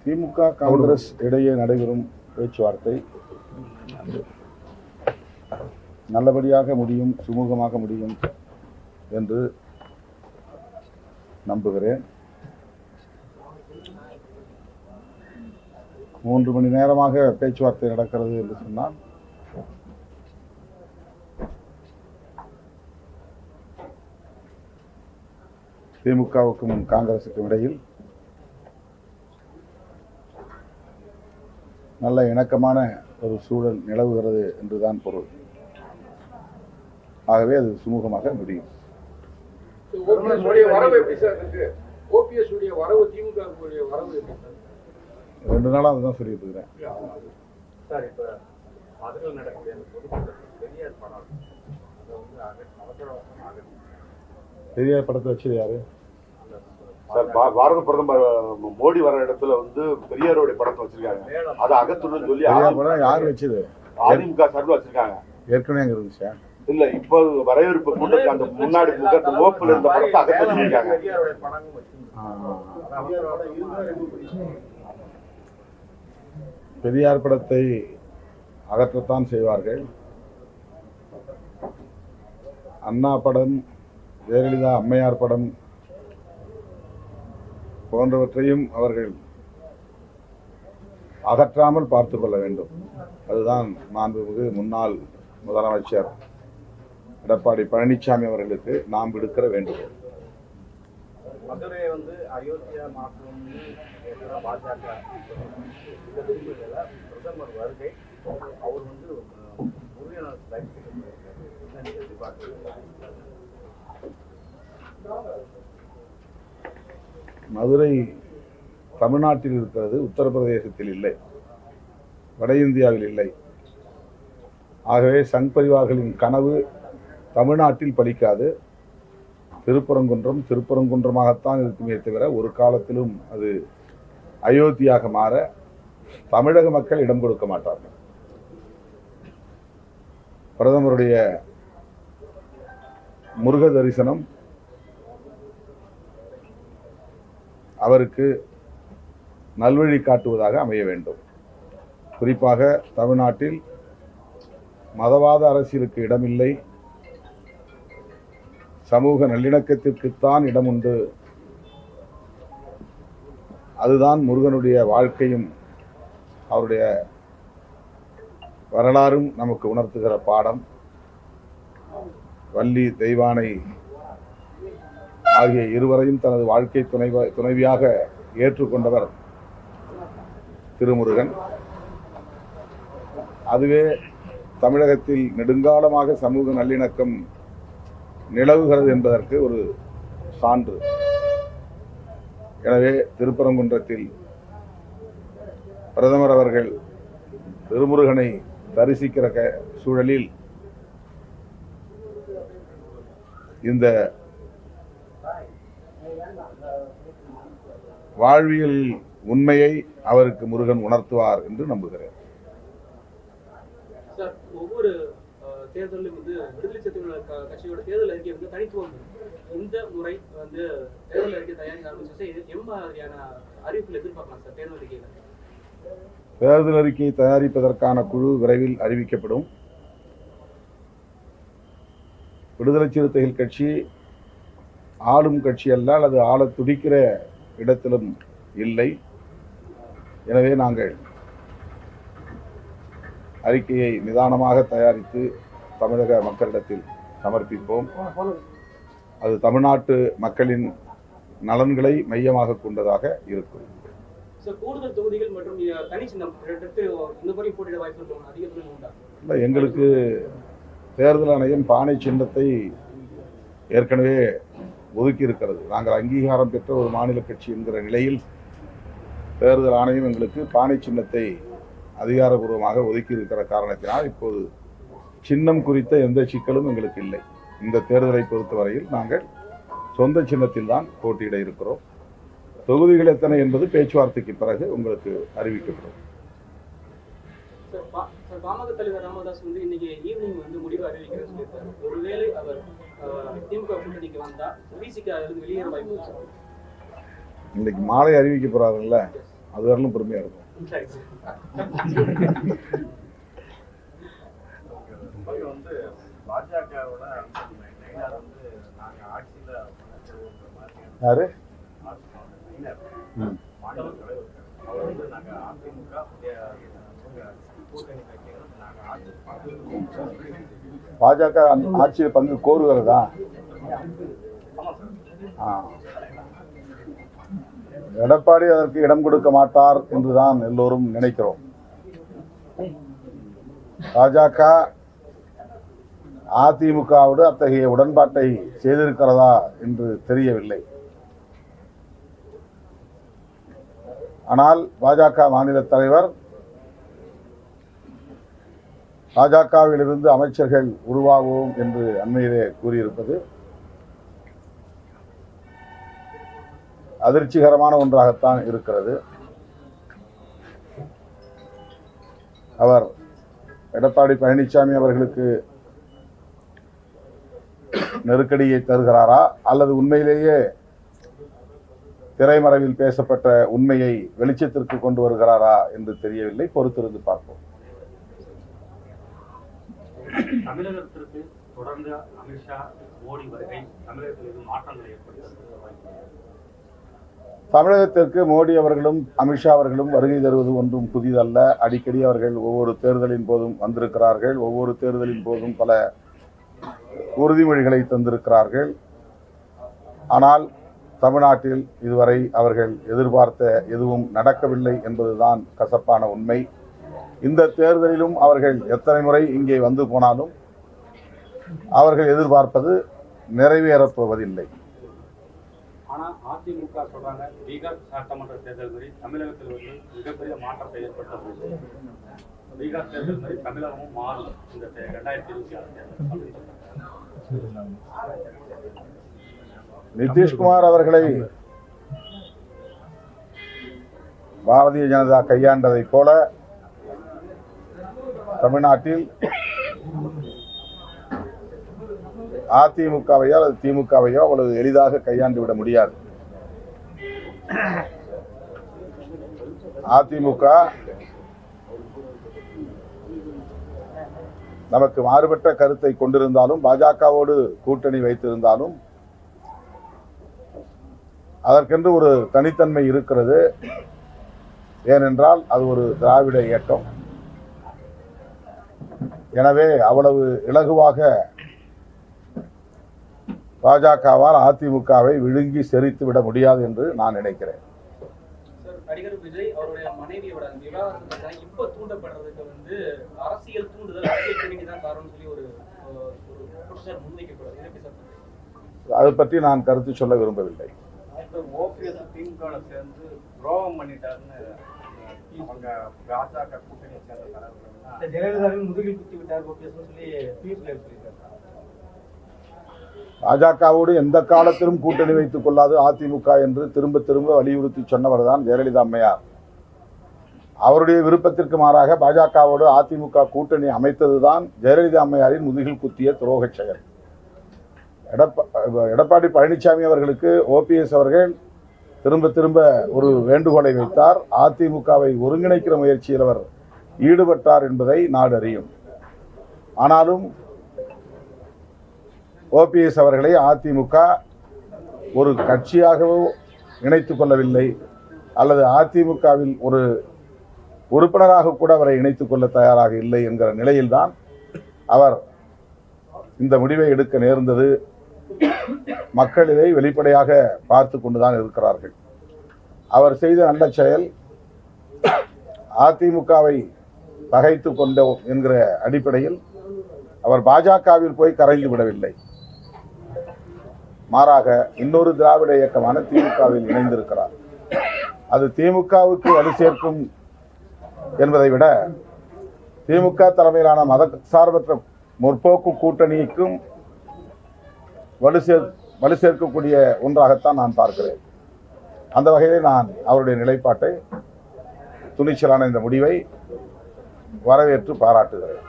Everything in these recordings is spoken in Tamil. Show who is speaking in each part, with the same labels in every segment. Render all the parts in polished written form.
Speaker 1: திமுக காங்கிரஸ் இடையே நடைபெறும் பேச்சுவார்த்தை நல்லபடியாக முடியும், சுமூகமாக முடியும் என்று நம்புகிறேன். 3 மணி நேரமாக பேச்சுவார்த்தை நடக்கிறது என்று சொன்னால் திமுகவுக்கும் காங்கிரசுக்கும் இடையில் நல்ல இணக்கமான ஒரு சூழல் நிலவுகிறது என்றுதான் பொருள். ஆகவே அது சுமூகமாக முடியும். ரெண்டு நாளா அதுதான் சொல்லிட்டு இருக்கிறேன். பெரியார் படத்தை வச்சது யாரு?
Speaker 2: பாரத பிரதமர் மோடி வர இடத்துல பெரியாரோட படத்தை வச்சிருக்காங்க. அது அகத்துடன் சொல்லி
Speaker 1: யாரு வச்சது?
Speaker 2: அதிமுக சார்பில் வச்சிருக்காங்க.
Speaker 1: ஏற்கனவே அங்க இருந்துச்சா?
Speaker 2: இல்ல, இப்போ வரவேற்பு கூட்டத்துக்கு அந்த முன்னாடி ஓப்புல இருந்த படத்தை அகத்துல வச்சிருக்காங்க.
Speaker 1: பெரியார் படத்தை அகற்றத்தான் செய்வார்கள். அண்ணா படம், ஜெயலலிதா அம்மையார் படம் போன்றவற்றையும் அவர்கள் அகற்றாமல் பார்த்துக் கொள்ள வேண்டும். அதுதான் மாண்புமிகு முன்னாள் முதலமைச்சர் எடப்பாடி பழனிசாமி அவர்களுக்கு நாம் விடுக்கிற வேண்டுகோள்.
Speaker 3: மதுரை அயோத்தியா மாற்றம் பாஜக பிரதமர் வருகை அவர்
Speaker 1: மதுரை தமிழ்நாட்டில் இருக்கிறது, உத்தரப்பிரதேசத்தில் இல்லை, வட இந்தியாவில் இல்லை. ஆகவே சங் பரிவார்களின் கனவு தமிழ்நாட்டில் பலிக்காது. திருப்பரங்குன்றமாகத்தான் இருக்குமே தவிர ஒரு காலத்திலும் அது அயோத்தியாக மாற தமிழக மக்கள் இடம் கொடுக்க மாட்டார்கள். பிரதமருடைய முருக தரிசனம் அவருக்கு நல்வழி காட்டுவதாக அமைய வேண்டும். குறிப்பாக தமிழ்நாட்டில் மதவாத அரசியலுக்கு இடமில்லை, சமூக நல்லிணக்கத்திற்குத்தான் இடம் உண்டு. அதுதான் முருகனுடைய வாழ்க்கையும் அவருடைய வரலாறும் நமக்கு உணர்த்துகிற பாடம். வள்ளி தெய்வானை ஆகிய இருவரையும் தனது வாழ்க்கை துணைவியாக ஏற்றுக்கொண்டவர் திருமுருகன். அதுவே தமிழகத்தில் நெடுங்காலமாக சமூக நல்லிணக்கம் நிலவுகிறது என்பதற்கு ஒரு சான்று. எனவே திருப்பரங்குன்றத்தில் பிரதமர் அவர்கள் திருமுருகனை தரிசிக்கிற சூழலில் இந்த வாழ்வியல் உண்மையை அவருக்கு முருகன் உணர்த்துவார் என்று நம்புகிறேன்.
Speaker 4: ஒவ்வொரு தேர்தலும் விடுதலை சிறுத்தைகள் கட்சியோட தேர்தல் அறிக்கை தனித்துவம். இந்த முறை தேர்தல் அறிக்கை தயாரிக்க ஆரம்பிச்சு எம்மாதிரியான அறிவிப்புகள் எதிர்பார்க்கலாம் சார்? தேர்தல் அறிக்கையில
Speaker 1: தேர்தல் அறிக்கையை தயாரிப்பதற்கான குழு விரைவில் அறிவிக்கப்படும். விடுதலை சிறுத்தைகள் கட்சி ஆளும் கட்சி அல்ல, அல்லது ஆள துடிக்கிற இடத்திலும் இல்லை. எனவே நாங்கள் அறிக்கையை நிதானமாக தயாரித்து தமிழக மக்களிடத்தில் சமர்ப்பிப்போம். அது தமிழ்நாட்டு மக்களின் நலன்களை மையமாக கொண்டதாக இருக்கும்.
Speaker 4: கூடுதல் தொகுதிகள் மற்றும் தனிச்சின்னம் இந்த முறை போட்டியிட வாய்ப்பு அதிக
Speaker 1: எங்களுக்கு தேர்தல் ஆணையம் பானை சின்னத்தை ஏற்கனவே ஒதுக்கி இருக்கிறது. நாங்கள் அங்கீகாரம் பெற்ற ஒரு மாநில கட்சி என்கிற நிலையில் தேர்தல் ஆணையம் எங்களுக்கு பானை சின்னத்தை அதிகாரபூர்வமாக ஒதுக்கி இருக்கிற காரணத்தினால் இப்போது சின்னம் குறித்த எந்த சிக்கலும் எங்களுக்கு இல்லை. இந்த தேர்தலை பொறுத்தவரையில் நாங்கள் சொந்த சின்னத்தில் தான் போட்டியிட இருக்கிறோம். தொகுதிகள் எத்தனை என்பது பேச்சுவார்த்தைக்கு பிறகு உங்களுக்கு அறிவிக்கப்படும்.
Speaker 4: பாமக தலைவர் ராமதாஸ் இன்னைக்கு ஈவினிங் முடிவு அறிவிக்கிறேன்னு சொல்லியிருக்காரு. ஒருவேளை அவர் திமுக கூட்டணிக்கு வந்தா விசிக வெளியேற வாய்ப்பு
Speaker 1: இன்னைக்கு மாலை அறிவிக்க போறாருல்ல, அது வரலும் பெருமையா இருக்கும்.
Speaker 3: வந்து பாஜகவோட வந்து நாங்க ஆட்சியில
Speaker 1: யாரு
Speaker 3: மாநில தலைவர் அவர் வந்து நாங்க அதிமுக கூட்டணி கட்சிகள் நாங்க
Speaker 1: பாஜக ஆட்சியில் பங்கு கோருகிறதா? எடப்பாடி அதற்கு இடம் கொடுக்க மாட்டார் என்றுதான் எல்லோரும் நினைக்கிறோம். பாஜக அதிமுகவோடு அத்தகைய உடன்பாட்டை செய்திருக்கிறதா என்று தெரியவில்லை. ஆனால் பாஜக மாநில தலைவர் பாஜகவிலிருந்து அமைச்சர்கள் உருவாகுவோம் என்று அண்மையிலே கூறியிருப்பது அதிர்ச்சிகரமான ஒன்றாகத்தான் இருக்கிறது. அவர் எடப்பாடி பழனிசாமி அவர்களுக்கு நெருக்கடியை தருகிறாரா அல்லது உண்மையிலேயே திரைமறைவில் பேசப்பட்ட உண்மையை வெளிச்சத்திற்கு கொண்டு வருகிறாரா என்று தெரியவில்லை. பொறுத்திருந்து பார்ப்போம்.
Speaker 5: தமிழகத்திற்கு தொடர்ந்து அமித்ஷா மோடி வருகை தமிழகத்தில் மாற்றங்களை ஏற்படுத்த
Speaker 1: தமிழகத்திற்கு மோடி அவர்களும் அமித்ஷா அவர்களும் வருகை தருவது ஒன்றும் புதிதல்ல. அடிக்கடி அவர்கள் ஒவ்வொரு தேர்தலின் போதும் வந்திருக்கிறார்கள். ஒவ்வொரு தேர்தலின் போதும் பல உறுதிமொழிகளை தந்திருக்கிறார்கள். ஆனால் தமிழ்நாட்டில் இதுவரை அவர்கள் எதிர்பார்த்த எதுவும் நடக்கவில்லை என்பதுதான் கசப்பான உண்மை. இந்த தேர்தலிலும் அவர்கள் எத்தனை முறை இங்கே வந்து போனாலும் அவர்கள் எதிர்பார்ப்பது நிறைவேறப் போவதில்லை.
Speaker 5: ஆனா அதிமுக சொல்றாங்க பீகார் சட்டமன்ற தேர்தல் மாதிரி தமிழகத்தில் வந்து மிகப்பெரிய மாற்றத்தை ஏற்படுத்த பீகார் தேர்தல் மாதிரி தமிழகமும் மாறும் இந்த 2026
Speaker 1: நிதிஷ்குமார் அவர்களை பாரதிய ஜனதா கையாண்டதை போல தமிழ்நாட்டில் அதிமுகவையோ அல்லது திமுகவையோ அவ்வளவு எளிதாக கையாண்டு விட முடியாது. அதிமுக நமக்கு மாறுபட்ட கருத்தை கொண்டிருந்தாலும் பாஜகவோடு கூட்டணி வைத்திருந்தாலும் அதற்கென்று ஒரு தனித்தன்மை இருக்கிறது. ஏனென்றால் அது ஒரு திராவிட இயக்கம். எனவே அவ்வளவு இலகுவாக பாஜகவால் அதிமுகவை விழுங்கி செறித்து விட முடியாது என்று நான் நினைக்கிறேன்.
Speaker 4: நடிகர் விஜய் அவருடைய மனைவியோட விவாகரத்து இப்ப தூண்டப்படுறதுக்கு வந்து அரசியல் தூண்டுதல், அரசியல் பின்னணி தான் காரணம் சொல்லி ஒரு குற்றச்சாட்டு முன்வைக்கக்கூடாது.
Speaker 1: அது பற்றி நான் கருத்து சொல்ல விரும்பவில்லை.
Speaker 3: ஓபிஎஸ் திமுக சேர்ந்து துரோகம் பண்ணிட்டாருன்னு அவங்க பாஜக கூட்டணியை சேர்ந்த தலைவர்கள் ஜெயலலிதாவின் முதுகில் குத்தி விட்டார் ஓபிஎஸ் சொல்லி சொல்லியிருக்காரு.
Speaker 1: பாஜகவோடு எந்த காலத்திலும் கூட்டணி வைத்துக் கொள்ளாது அதிமுக என்று திரும்ப திரும்ப வலியுறுத்தி சொன்னவர் தான் ஜெயலலிதா அம்மையார். அவருடைய விருப்பத்திற்கு மாறாக பாஜகவோடு அதிமுக கூட்டணி அமைத்ததுதான் ஜெயலலிதா அம்மையாரின் முதுகில் குத்திய துரோக செயல். எடப்பாடி பழனிசாமி அவர்களுக்கு ஓபிஎஸ் அவர்கள் திரும்ப திரும்ப ஒரு வேண்டுகோளை வைத்தார். அதிமுகவை ஒருங்கிணைக்கிற முயற்சியில் அவர் ஈடுபட்டார் என்பதை நாடு அறியும். ஆனாலும் ஓபிஎஸ் அவர்களை அதிமுக ஒரு கட்சியாகவோ இணைத்துக் கொள்ளவில்லை, அல்லது அதிமுகவில் ஒரு உறுப்பினராக கூட அவரை இணைத்துக் கொள்ள தயாராக இல்லை என்கிற நிலையில்தான் அவர் இந்த முடிவை எடுக்க நேர்ந்தது. மக்கள் இதை வெளிப்படையாக பார்த்து கொண்டுதான் இருக்கிறார்கள். அவர் செய்த நல்ல செயல் அதிமுகவை பகைத்து கொண்டோம் என்கிற அடிப்படையில் அவர் பாஜகவில் போய் கரைந்து விடவில்லை. மாறாக இன்னொரு திராவிட இயக்கமான திமுகவில் இணைந்திருக்கிறார். அது திமுகவுக்கு வலு சேர்க்கும் என்பதை விட திமுக தலைமையிலான மத சார்பற்ற முற்போக்கு கூட்டணிக்கும் வலு சேர்க்கக்கூடிய ஒன்றாகத்தான் நான் பார்க்கிறேன். அந்த வகையில் நான் அவருடைய நிலைப்பாட்டை, துணிச்சலான இந்த முடிவை வரவேற்று பாராட்டுகிறேன்.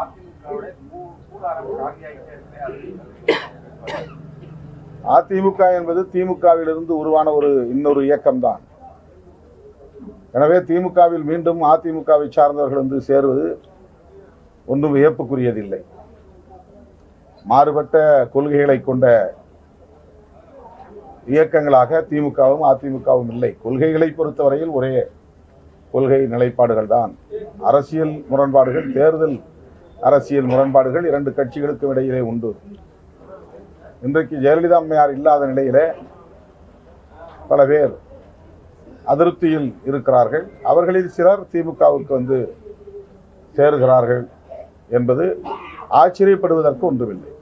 Speaker 3: அதிமுகவுடைய கூடாரம் காலியாகிட்டே இருக்கு.
Speaker 1: அதிமுக என்பது திமுகவிலிருந்து உருவான இன்னொரு இயக்கம்தான். எனவே திமுகவில் மீண்டும் அதிமுகவை சார்ந்தவர்கள் வந்து சேருவது ஒன்றும் வியப்புக்குரியதில்லை. மாறுபட்ட கொள்கைகளை கொண்ட இயக்கங்களாக திமுகவும் அதிமுகவும் இல்லை. கொள்கைகளை பொறுத்தவரையில் ஒரே கொள்கை நிலைப்பாடுகள் தான். அரசியல் முரண்பாடுகள், தேர்தல் அரசியல் முரண்பாடுகள் இரண்டு கட்சிகளுக்கும் இடையிலே உண்டு. இன்றைக்கு ஜெயலலிதா அம்மையார் இல்லாத நிலையிலே பல பேர் அதிருப்தியில் இருக்கிறார்கள். அவர்களில் சிலர் திமுகவுக்கு வந்து சேருகிறார்கள் என்பது ஆச்சரியப்படுவதற்கு ஒன்றுமில்லை.